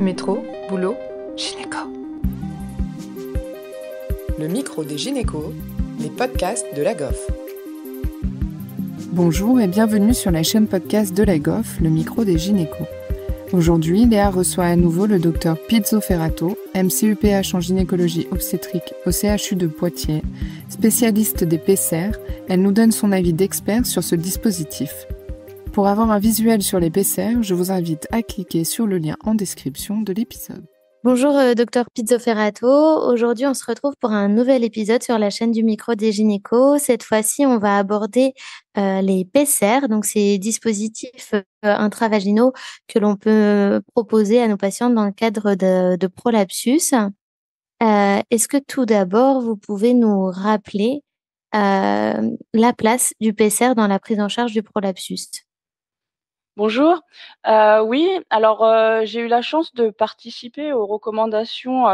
Métro, boulot, gynéco. Le micro des gynécos, les podcasts de la GOF. Bonjour et bienvenue sur la chaîne podcast de la GOF, le micro des gynécos. Aujourd'hui, Léa reçoit à nouveau le docteur Pizzo Ferrato, MCUPH en gynécologie obstétrique au CHU de Poitiers, spécialiste des PCR. Elle nous donne son avis d'expert sur ce dispositif. Pour avoir un visuel sur les PCR, je vous invite à cliquer sur le lien en description de l'épisode. Bonjour Docteur Pizzo Ferrato, aujourd'hui on se retrouve pour un nouvel épisode sur la chaîne du micro des gynécos. Cette fois-ci on va aborder les PCR, donc ces dispositifs intravaginaux que l'on peut proposer à nos patientes dans le cadre de prolapsus. Est-ce que tout d'abord vous pouvez nous rappeler la place du PCR dans la prise en charge du prolapsus? Bonjour. Oui, alors j'ai eu la chance de participer aux recommandations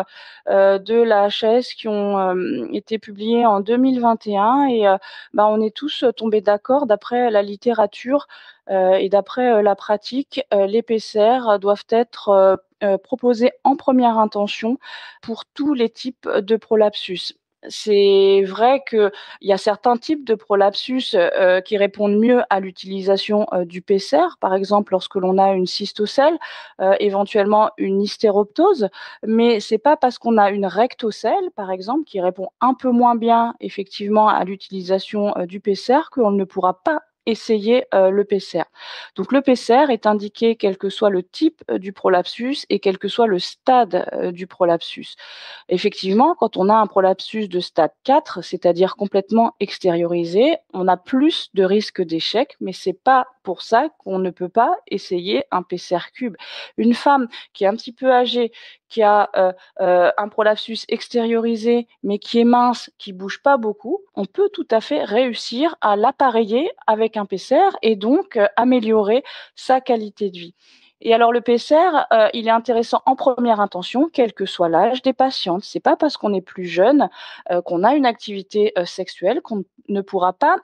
de la HAS qui ont été publiées en 2021 et on est tous tombés d'accord d'après la littérature et d'après la pratique, les PCR doivent être proposés en première intention pour tous les types de prolapsus. C'est vrai qu'il y a certains types de prolapsus qui répondent mieux à l'utilisation du PCR, par exemple lorsque l'on a une cystocèle, éventuellement une hystéroptose, mais c'est pas parce qu'on a une rectocèle, par exemple, qui répond un peu moins bien effectivement à l'utilisation du PCR qu'on ne pourra pas essayer le PCR. Donc le PCR est indiqué quel que soit le type du prolapsus et quel que soit le stade du prolapsus. Effectivement, quand on a un prolapsus de stade 4, c'est-à-dire complètement extériorisé, on a plus de risques d'échec, mais c'est pas pour ça qu'on ne peut pas essayer un PCR cube. Une femme qui est un petit peu âgée, qui a un prolapsus extériorisé, mais qui est mince, qui bouge pas beaucoup, on peut tout à fait réussir à l'appareiller avec un PCR et donc améliorer sa qualité de vie. Et alors le PCR, il est intéressant en première intention, quel que soit l'âge des patientes. C'est pas parce qu'on est plus jeune qu'on a une activité sexuelle qu'on ne pourra pas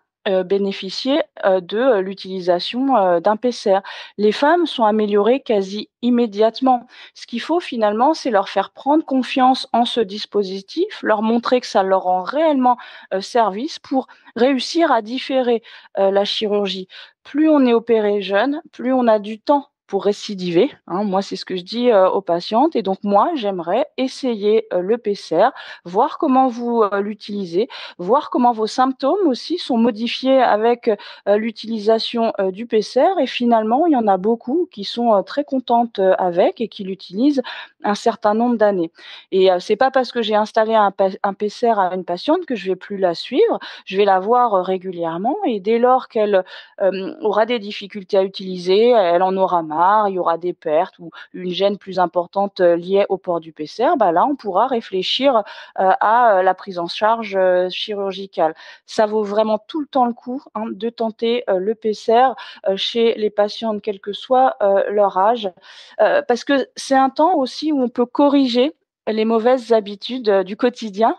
bénéficier de l'utilisation d'un PCR. Les femmes sont améliorées quasi immédiatement. Ce qu'il faut finalement, c'est leur faire prendre confiance en ce dispositif, leur montrer que ça leur rend réellement service pour réussir à différer la chirurgie. Plus on est opéré jeune, plus on a du temps pour récidiver, hein. Moi, c'est ce que je dis aux patientes. Et donc, moi, j'aimerais essayer le PCR, voir comment vous l'utilisez, voir comment vos symptômes aussi sont modifiés avec l'utilisation du PCR. Et finalement, il y en a beaucoup qui sont très contentes avec et qui l'utilisent un certain nombre d'années. Et c'est pas parce que j'ai installé un PCR à une patiente que je vais plus la suivre. Je vais la voir régulièrement et dès lors qu'elle aura des difficultés à utiliser, elle en aura marre, il y aura des pertes ou une gêne plus importante liée au port du PCR, là, on pourra réfléchir à la prise en charge chirurgicale. Ça vaut vraiment tout le temps le coup de tenter le PCR chez les patientes, quel que soit leur âge, parce que c'est un temps aussi où on peut corriger les mauvaises habitudes du quotidien.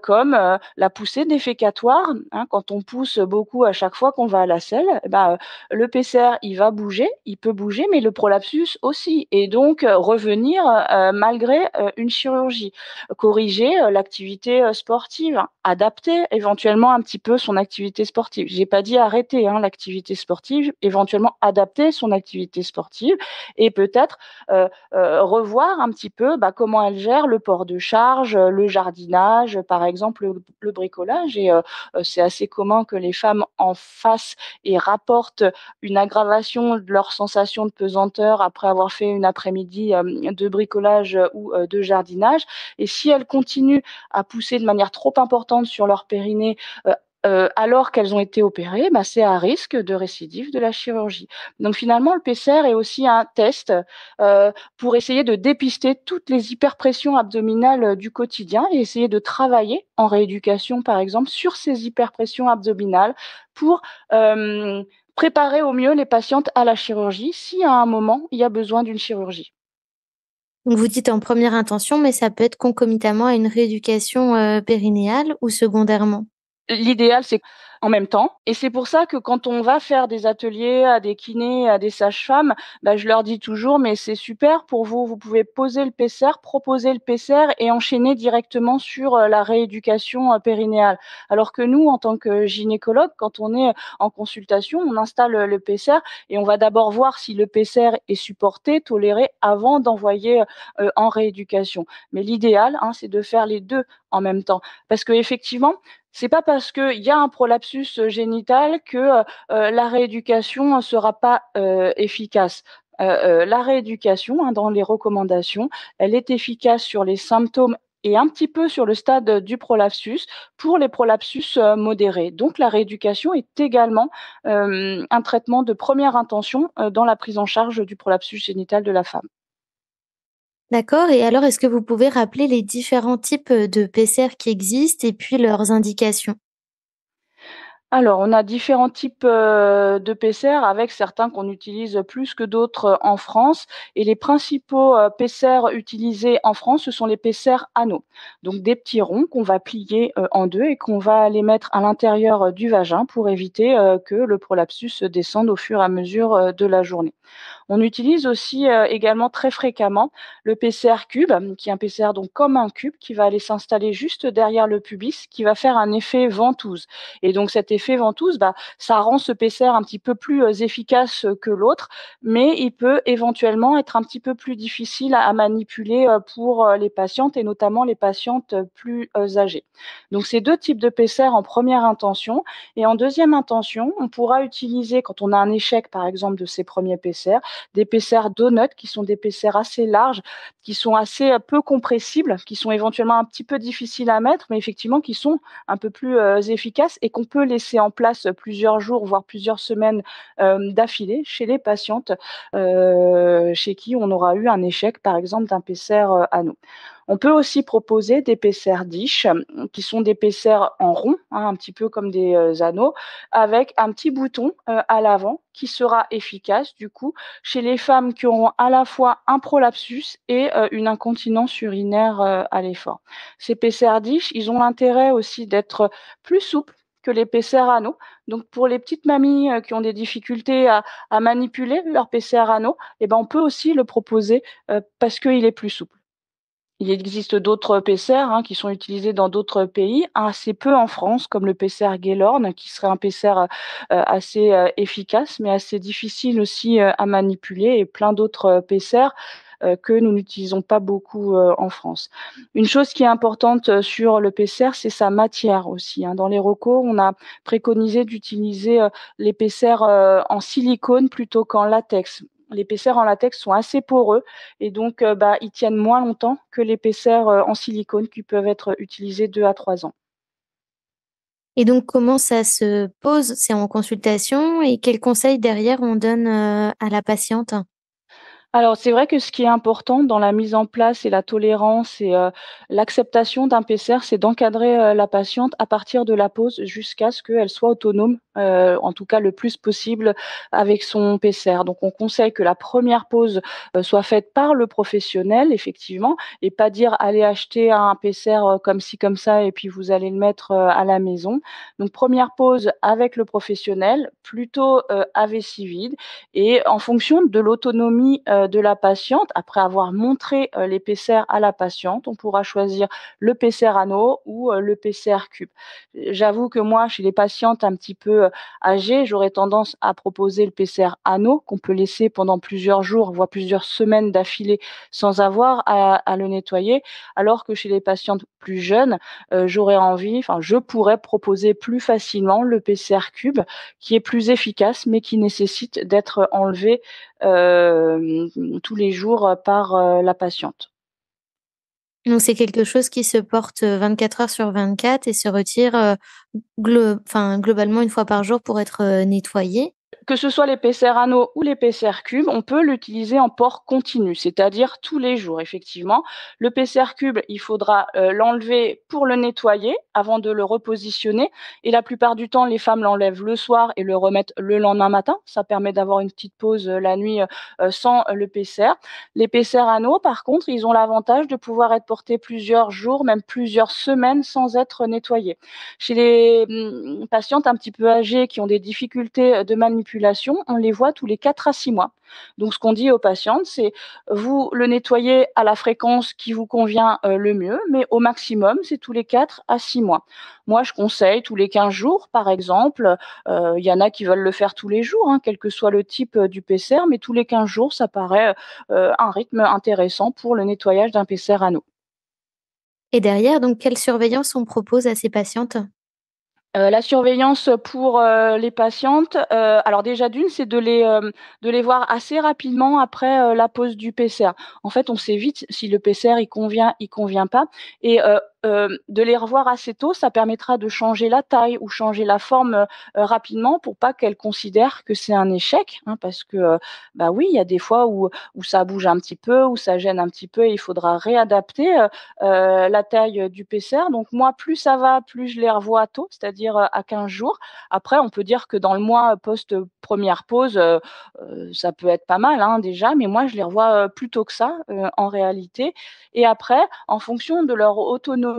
Comme la poussée défécatoire, hein, quand on pousse beaucoup à chaque fois qu'on va à la selle, le PCR, il va bouger, il peut bouger, mais le prolapsus aussi et donc revenir malgré une chirurgie. Corriger l'activité sportive, hein, adapter éventuellement un petit peu son activité sportive. J'ai pas dit arrêter, hein, l'activité sportive, éventuellement adapter son activité sportive et peut-être revoir un petit peu comment elle gère le port de charge, le jardinage, par exemple le bricolage. Et c'est assez commun que les femmes en fassent et rapportent une aggravation de leur sensation de pesanteur après avoir fait une après-midi de bricolage ou de jardinage. Et si elles continuent à pousser de manière trop importante sur leur périnée alors qu'elles ont été opérées, c'est à risque de récidive de la chirurgie. Donc finalement, le PCR est aussi un test pour essayer de dépister toutes les hyperpressions abdominales du quotidien et essayer de travailler en rééducation, par exemple, sur ces hyperpressions abdominales pour préparer au mieux les patientes à la chirurgie si à un moment, il y a besoin d'une chirurgie. Donc vous dites en première intention, mais ça peut être concomitamment à une rééducation périnéale ou secondairement? L'idéal, c'est en même temps. Et c'est pour ça que quand on va faire des ateliers à des kinés, à des sages-femmes, bah, je leur dis toujours: «Mais c'est super pour vous, vous pouvez poser le PSER, proposer le PSER et enchaîner directement sur, la rééducation, périnéale». Alors que nous, en tant que gynécologue, quand on est en consultation, on installe, le PSER et on va d'abord voir si le PSER est supporté, toléré avant d'envoyer, en rééducation. Mais l'idéal, hein, c'est de faire les 2 en même temps. Parce qu'effectivement, c'est pas parce qu'il y a un prolapsus, génital que, la rééducation ne sera pas, efficace. La rééducation, hein, dans les recommandations, elle est efficace sur les symptômes et un petit peu sur le stade, du prolapsus, pour les prolapsus, modérés. Donc la rééducation est également, un traitement de première intention, dans la prise en charge du prolapsus génital de la femme. D'accord, et alors est-ce que vous pouvez rappeler les différents types, de PCR qui existent et puis leurs indications? Alors, on a différents types, de PCR avec certains qu'on utilise plus que d'autres, en France et les principaux, PCR utilisés en France, ce sont les PCR anneaux. Donc des petits ronds qu'on va plier, en 2 et qu'on va aller mettre à l'intérieur, du vagin pour éviter, que le prolapsus descende au fur et à mesure, de la journée. On utilise aussi, également très fréquemment le PCR cube, qui est un PCR donc comme un cube qui va aller s'installer juste derrière le pubis, qui va faire un effet ventouse et donc cet effet ventouse, bah, ça rend ce PCR un petit peu plus, efficace, que l'autre, mais il peut éventuellement être un petit peu plus difficile à manipuler, pour, les patientes et notamment les patientes, plus, âgées. Donc ces 2 types de PCR en première intention et en deuxième intention, on pourra utiliser quand on a un échec par exemple de ces premiers PCR, des PCR donuts qui sont des PCR assez larges, qui sont assez, peu compressibles, qui sont éventuellement un petit peu difficiles à mettre, mais effectivement qui sont un peu plus, efficaces et qu'on peut laisser en place plusieurs jours, voire plusieurs semaines, d'affilée chez les patientes, chez qui on aura eu un échec, par exemple, d'un PCR, anneau. On peut aussi proposer des PCR Dish, qui sont des PCR en rond, hein, un petit peu comme des, anneaux, avec un petit bouton, à l'avant qui sera efficace du coup chez les femmes qui auront à la fois un prolapsus et une incontinence urinaire, à l'effort. Ces PCR Dish, ils ont l'intérêt aussi d'être plus souples que les PCR anneaux. Donc pour les petites mamies, qui ont des difficultés à manipuler leur PCR anneau et ben, on peut aussi le proposer, parce qu'il est plus souple. Il existe d'autres PCR, hein, qui sont utilisés dans d'autres pays, assez peu en France, comme le PCR Gaylorn, qui serait un PCR, assez, efficace, mais assez difficile aussi, à manipuler et plein d'autres, PCR, que nous n'utilisons pas beaucoup, en France. Une chose qui est importante, sur le PCR, c'est sa matière aussi, hein. Dans les recos, on a préconisé d'utiliser, les PCR, en silicone plutôt qu'en latex. Les PCR en latex sont assez poreux et donc bah, ils tiennent moins longtemps que l'épaisseur, en silicone qui peuvent être utilisés 2 à 3 ans. Et donc comment ça se pose? C'est en consultation et quels conseils derrière on donne, à la patiente? Alors, c'est vrai que ce qui est important dans la mise en place et la tolérance et l'acceptation d'un PCR, c'est d'encadrer, la patiente à partir de la pause jusqu'à ce qu'elle soit autonome, en tout cas le plus possible avec son PCR. Donc on conseille que la première pause, soit faite par le professionnel effectivement et pas dire: «Allez acheter un PCR, comme ci comme ça et puis vous allez le mettre, à la maison». Donc première pause avec le professionnel, plutôt, à vessie vide et en fonction de l'autonomie, de la patiente, après avoir montré, les PCR à la patiente, on pourra choisir le PCR anneau ou, le PCR cube. J'avoue que moi, chez les patientes un petit peu, âgées, j'aurais tendance à proposer le PCR anneau qu'on peut laisser pendant plusieurs jours, voire plusieurs semaines d'affilée sans avoir à le nettoyer. Alors que chez les patientes plus jeunes, j'aurais envie enfin, je pourrais proposer plus facilement le PCR cube qui est plus efficace, mais qui nécessite d'être enlevé, tous les jours, par, la patiente. Donc c'est quelque chose qui se porte, 24 heures sur 24 et se retire, globalement une fois par jour pour être, nettoyé? Que ce soit l'épaisseur anneau ou l'épaisseur cube, on peut l'utiliser en port continu, c'est-à-dire tous les jours, effectivement. L'épaisseur cube, il faudra l'enlever pour le nettoyer avant de le repositionner. Et la plupart du temps, les femmes l'enlèvent le soir et le remettent le lendemain matin. Ça permet d'avoir une petite pause la nuit sans l'épaisseur. L'épaisseur anneau, par contre, ils ont l'avantage de pouvoir être portés plusieurs jours, même plusieurs semaines sans être nettoyés. Chez les patientes un petit peu âgées qui ont des difficultés de manipulation, on les voit tous les 4 à 6 mois. Donc ce qu'on dit aux patientes, c'est: vous le nettoyez à la fréquence qui vous convient, le mieux, mais au maximum, c'est tous les 4 à 6 mois. Moi, je conseille tous les 15 jours, par exemple. Il y en a qui veulent le faire tous les jours, hein, quel que soit le type, du PCR, mais tous les 15 jours, ça paraît, un rythme intéressant pour le nettoyage d'un PCR anneau. Et derrière, donc, quelle surveillance on propose à ces patientes? La surveillance pour, les patientes, alors déjà d'une, c'est de les voir assez rapidement après, la pose du PCR. En fait, on sait vite si le PCR il convient pas et de les revoir assez tôt, ça permettra de changer la taille ou changer la forme, rapidement pour pas qu'elles considèrent que c'est un échec, hein, parce que, bah, oui, il y a des fois où ça bouge un petit peu, où ça gêne un petit peu et il faudra réadapter, la taille, du PCR. Donc moi, plus ça va, plus je les revois tôt, c'est-à-dire, à 15 jours. Après, on peut dire que dans le mois post, première pause, ça peut être pas mal, hein, déjà, mais moi je les revois, plus tôt que ça, en réalité. Et après, en fonction de leur autonomie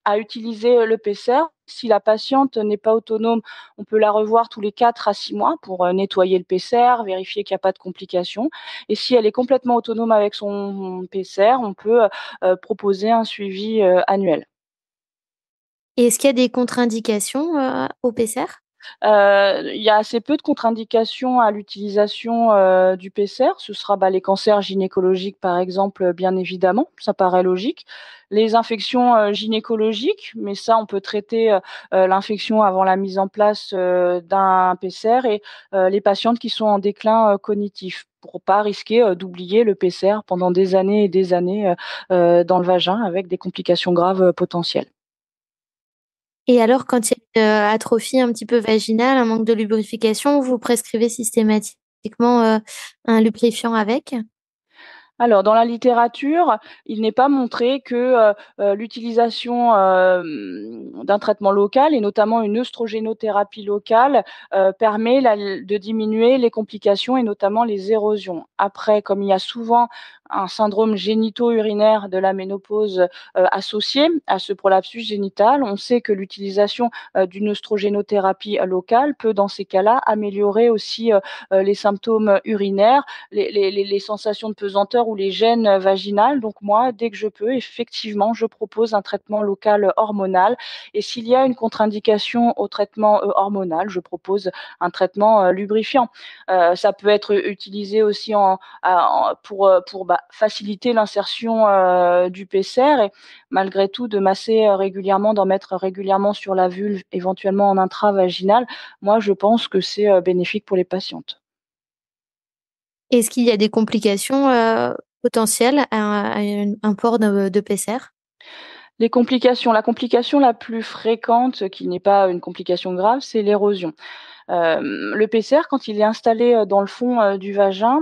à utiliser, le PCR, si la patiente n'est pas autonome, on peut la revoir tous les 4 à 6 mois pour, nettoyer le PCR, vérifier qu'il y a pas de complications. Et si elle est complètement autonome avec son PCR, on peut, proposer un suivi, annuel. Et est-ce qu'il y a des contre-indications, au PCR? Il y a assez peu de contre-indications à l'utilisation, du PCR. Ce sera, bah, les cancers gynécologiques, par exemple, bien évidemment, ça paraît logique. Les infections, gynécologiques, mais ça, on peut traiter, l'infection avant la mise en place, d'un PCR et les patientes qui sont en déclin, cognitif pour pas risquer, d'oublier le PCR pendant des années et des années, dans le vagin avec des complications graves, potentielles. Et alors quand il y a une, atrophie un petit peu vaginale, un manque de lubrification, vous prescrivez systématiquement, un lubrifiant avec? Alors, dans la littérature, il n'est pas montré que, l'utilisation, d'un traitement local et notamment une œstrogénothérapie locale, permet de diminuer les complications et notamment les érosions. Après, comme il y a souvent un syndrome génito-urinaire de la ménopause, associé à ce prolapsus génital, on sait que l'utilisation, d'une œstrogénothérapie locale peut, dans ces cas-là, améliorer aussi, les symptômes urinaires, les sensations de pesanteur ou les gènes vaginales. Donc moi, dès que je peux, effectivement, je propose un traitement local hormonal et s'il y a une contre-indication au traitement, hormonal, je propose un traitement, lubrifiant. Ça peut être utilisé aussi pour, bah, faciliter l'insertion, du PCR et malgré tout de masser, régulièrement, d'en mettre régulièrement sur la vulve, éventuellement en intravaginal. Moi, je pense que c'est, bénéfique pour les patientes. Est-ce qu'il y a des complications, potentielles à un port de PCR? La complication la plus fréquente, qui n'est pas une complication grave, c'est l'érosion. Le PCR, quand il est installé, dans le fond, du vagin,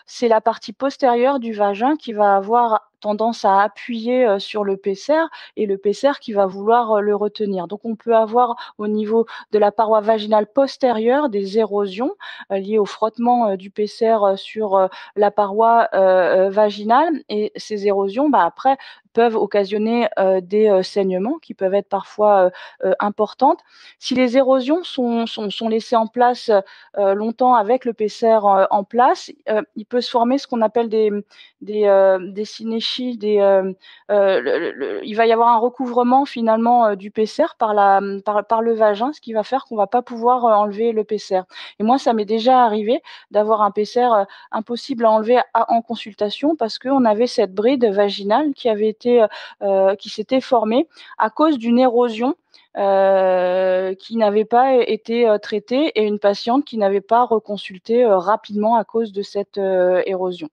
c'est la partie postérieure du vagin qui va avoir tendance à appuyer, sur le PCR et le PCR qui va vouloir, le retenir. Donc on peut avoir au niveau de la paroi vaginale postérieure des érosions, liées au frottement, du PCR, sur, la paroi, vaginale et ces érosions, bah, après peuvent occasionner, des, saignements qui peuvent être parfois, importantes. Si les érosions sont laissées en place, longtemps avec le PCR, en place, il peut se former ce qu'on appelle des synéchies, il va y avoir un recouvrement finalement, du PCR par le vagin, ce qui va faire qu'on va pas pouvoir, enlever le PCR et moi, ça m'est déjà arrivé d'avoir un PCR, impossible à enlever en consultation parce qu'on avait cette bride vaginale qui avait été, qui s'était formée à cause d'une érosion qui n'avait pas été, traitée et une patiente qui n'avait pas reconsulté, rapidement à cause de cette, érosion.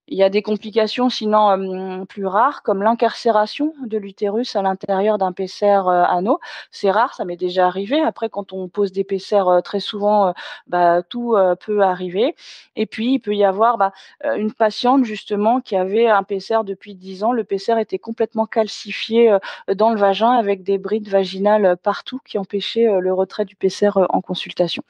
Il y a des complications sinon, plus rares comme l'incarcération de l'utérus à l'intérieur d'un PCR, anneau. C'est rare, ça m'est déjà arrivé. Après quand on pose des PCR, très souvent, tout, peut arriver et puis il peut y avoir, une patiente justement qui avait un PCR depuis 10 ans. Le PCR était complètement calcifié, dans le vagin avec des brides vaginales, partout qui empêchaient, le retrait du PCR, en consultation.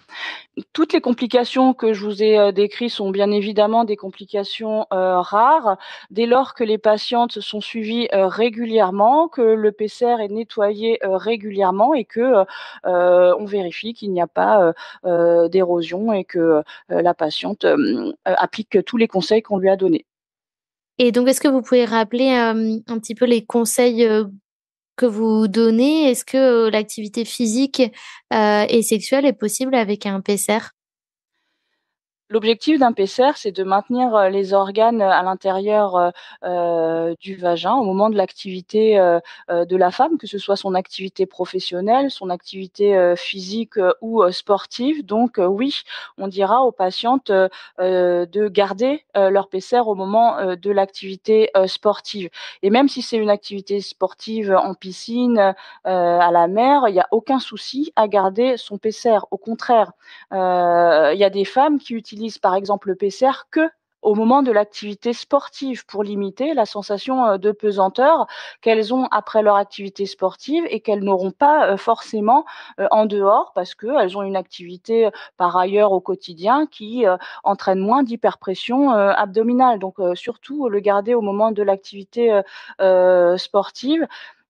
Toutes les complications que je vous ai, décrites sont bien évidemment des complications, rares, dès lors que les patientes sont suivies, régulièrement, que le PCR est nettoyé, régulièrement et que, on vérifie qu'il n'y a pas, d'érosion et que, la patiente, applique tous les conseils qu'on lui a donnés. Et donc est-ce que vous pouvez rappeler, un petit peu les conseils, que vous donnez? Est-ce que, l'activité physique, et sexuelle est possible avec un PCR? L'objectif d'un PCR, c'est de maintenir, les organes, à l'intérieur, du vagin au moment de l'activité, de la femme, que ce soit son activité professionnelle, son activité, physique, ou, sportive. Donc, oui, on dira aux patientes, de garder, leur PCR au moment, de l'activité, sportive et même si c'est une activité sportive en piscine, à la mer, il y a aucun souci à garder son PCR. Au contraire, il y a des femmes qui utilisent par exemple le PCR qu'au moment de l'activité sportive pour limiter la sensation, de pesanteur qu'elles ont après leur activité sportive et qu'elles n'auront pas, forcément, en dehors parce qu'elles ont une activité, par ailleurs au quotidien qui, entraîne moins d'hyperpression, abdominale. Donc, surtout le garder au moment de l'activité, sportive.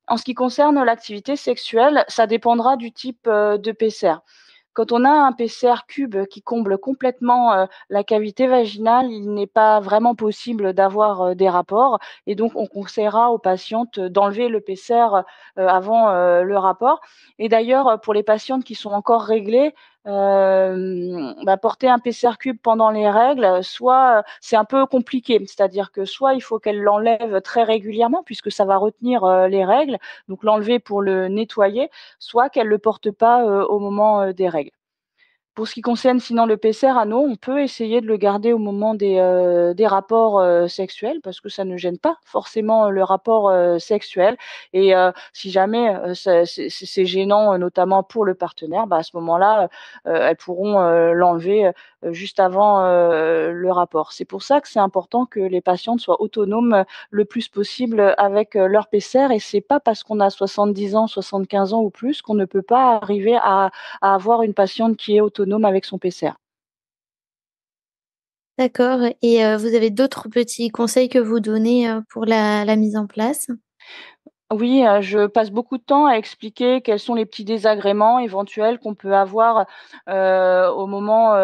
En ce qui concerne l'activité sexuelle, ça dépendra du type, de PCR. Quand on a un PCR cube qui comble complètement, la cavité vaginale, il n'est pas vraiment possible d'avoir, des rapports et donc on conseillera aux patientes d'enlever le PCR, avant, le rapport et d'ailleurs, pour les patientes qui sont encore réglées, porter un PCR cube pendant les règles, soit, c'est un peu compliqué. C'est-à-dire que soit il faut qu'elles l'enlèvent très régulièrement puisque ça va retenir, les règles, donc l'enlever pour le nettoyer, soit qu'elles le portent pas, au moment, des règles. Pour ce qui concerne sinon le PCR anneau, on peut essayer de le garder au moment des rapports, sexuels parce que ça ne gêne pas forcément le rapport, sexuel et si jamais, c'est gênant, notamment pour le partenaire, à ce moment-là, elles pourront, l'enlever, juste avant, le rapport. C'est pour ça que c'est important que les patientes soient autonomes, le plus possible, avec, leur PCR et c'est pas parce qu'on a 70 ans, 75 ans ou plus qu'on ne peut pas arriver à avoir une patiente qui est autonome avec son PCR. D'accord et vous avez d'autres petits conseils que vous donnez, pour la mise en place? Oui, je passe beaucoup de temps à expliquer quels sont les petits désagréments éventuels qu'on peut avoir, au moment,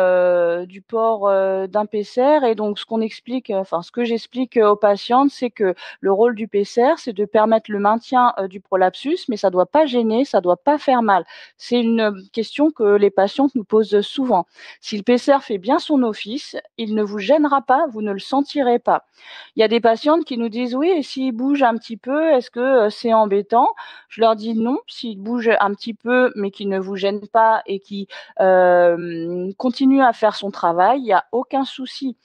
du port, d'un PCR et donc ce qu'on explique, enfin ce que j'explique, aux patientes, c'est que le rôle du PCR, c'est de permettre le maintien, du prolapsus, mais ça doit pas gêner, ça doit pas faire mal. C'est une, question que les patientes nous posent, souvent. Si le PCR fait bien son office, il ne vous gênera pas, vous ne le sentirez pas. Il y a des patientes qui nous disent: «Oui et s'il bouge un petit peu, est-ce que, c'est embêtant?» Je leur dis: «Non, s'il bouge un petit peu, mais qu'il ne vous gêne pas et qui, continue à faire son travail, il y a aucun souci».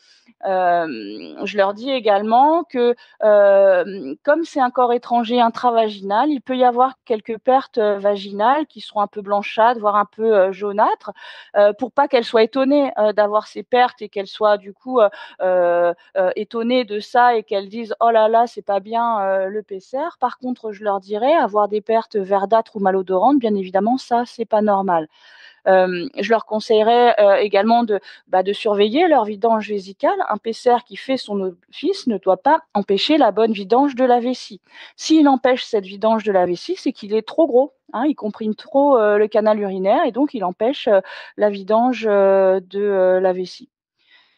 Je leur dis également que, comme c'est un corps étranger intravaginal, il peut y avoir quelques pertes, vaginales qui seront un peu blanchâtres, voire un peu, jaunâtres, pour pas qu'elles soient étonnées, d'avoir ces pertes et qu'elles soient du coup, étonnées de ça et qu'elles disent: «Oh là là, c'est pas bien, le PCR». Par contre, je leur dirais avoir des pertes verdâtres ou malodorantes, bien évidemment, ça, c'est pas normal. Je leur conseillerais, également de surveiller leur vidange vésicale. Un PCR qui fait son office ne doit pas empêcher la bonne vidange de la vessie. S'il empêche cette vidange de la vessie, c'est qu'il est trop gros, hein, il comprime trop, le canal urinaire et donc il empêche, la vidange, de, la vessie.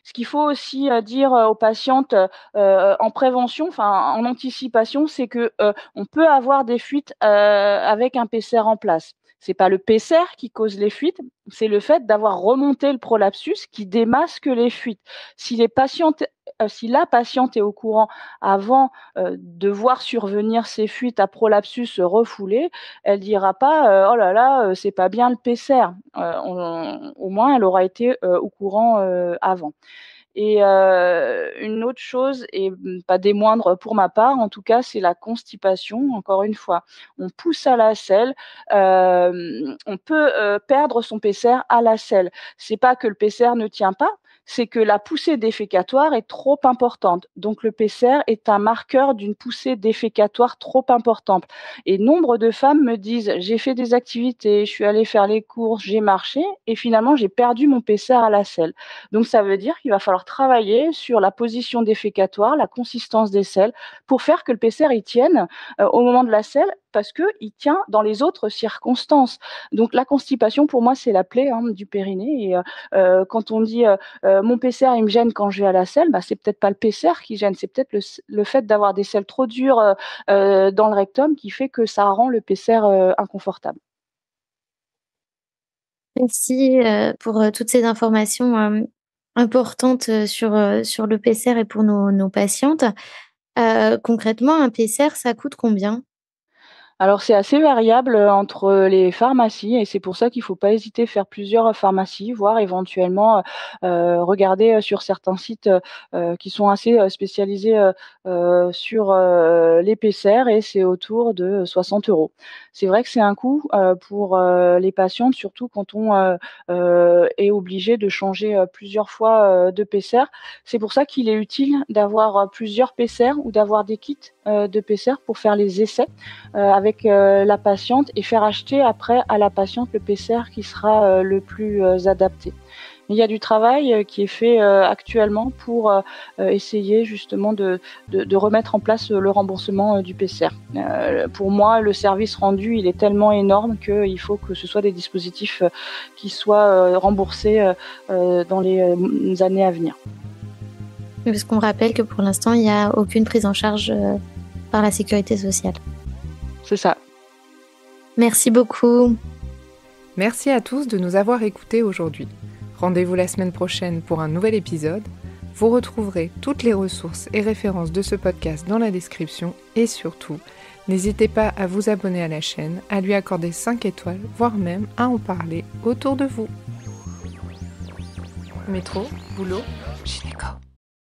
Ce qu'il faut aussi, dire, aux patientes, en prévention, enfin en anticipation, c'est que, on peut avoir des fuites, avec un PCR en place. C'est pas le PCR qui cause les fuites, c'est le fait d'avoir remonté le prolapsus qui démasque les fuites. Si la patiente est au courant avant, de voir survenir ces fuites à prolapsus refoulés, elle dira pas, «Oh là là, c'est pas bien le PCR». On au moins elle aura été, au courant, avant. Et une autre chose et pas des moindres pour ma part, en tout cas, c'est la constipation. Encore une fois, on pousse à la selle, on peut, perdre son PCR à la selle. C'est pas que le PCR ne tient pas, c'est que la poussée défécatoire est trop importante. Donc le PCR est un marqueur d'une poussée défécatoire trop importante et nombre de femmes me disent: «J'ai fait des activités, je suis allée faire les courses, j'ai marché et finalement j'ai perdu mon PCR à la selle». Donc ça veut dire qu'il va falloir travailler sur la position défécatoire, la consistance des selles pour faire que le PCR il tienne, au moment de la selle parce qu'il tient dans les autres circonstances. Donc la constipation pour moi c'est la plaie, hein, du périnée et quand on dit, «Mon PCR il me gêne quand je vais à la selle», bah, c'est peut-être pas le PCR qui gêne, c'est peut-être le fait d'avoir des selles trop dures, dans le rectum qui fait que ça rend le PCR, inconfortable. Merci, pour, toutes ces informations, importantes, sur le PCR et pour nos patientes. Concrètement, un PCR, ça coûte combien? Alors c'est assez variable, entre les pharmacies et c'est pour ça qu'il ne faut pas hésiter à faire plusieurs, pharmacies, voire éventuellement, regarder, sur certains sites, qui sont assez, spécialisés, sur, les PCR et c'est autour de 60 €. C'est vrai que c'est un coût, pour, les patientes, surtout quand on, est obligé de changer, plusieurs fois, de PCR. C'est pour ça qu'il est utile d'avoir, plusieurs PCR ou d'avoir des kits, de PCR pour faire les essais avec la patiente et faire acheter après à la patiente le PCR qui sera le plus adapté. Mais il y a du travail qui est fait actuellement pour essayer justement de remettre en place le remboursement du PCR. Pour moi, le service rendu, il est tellement énorme qu'il faut que ce soit des dispositifs qui soient remboursés dans les années à venir. Parce qu'on rappelle que pour l'instant, il y a aucune prise en charge, par la sécurité sociale. C'est ça. Merci beaucoup. Merci à tous de nous avoir écoutés aujourd'hui. Rendez-vous la semaine prochaine pour un nouvel épisode. Vous retrouverez toutes les ressources et références de ce podcast dans la description et surtout, n'hésitez pas à vous abonner à la chaîne, à lui accorder 5 étoiles, voire même à en parler autour de vous. Métro, boulot, Gynéco.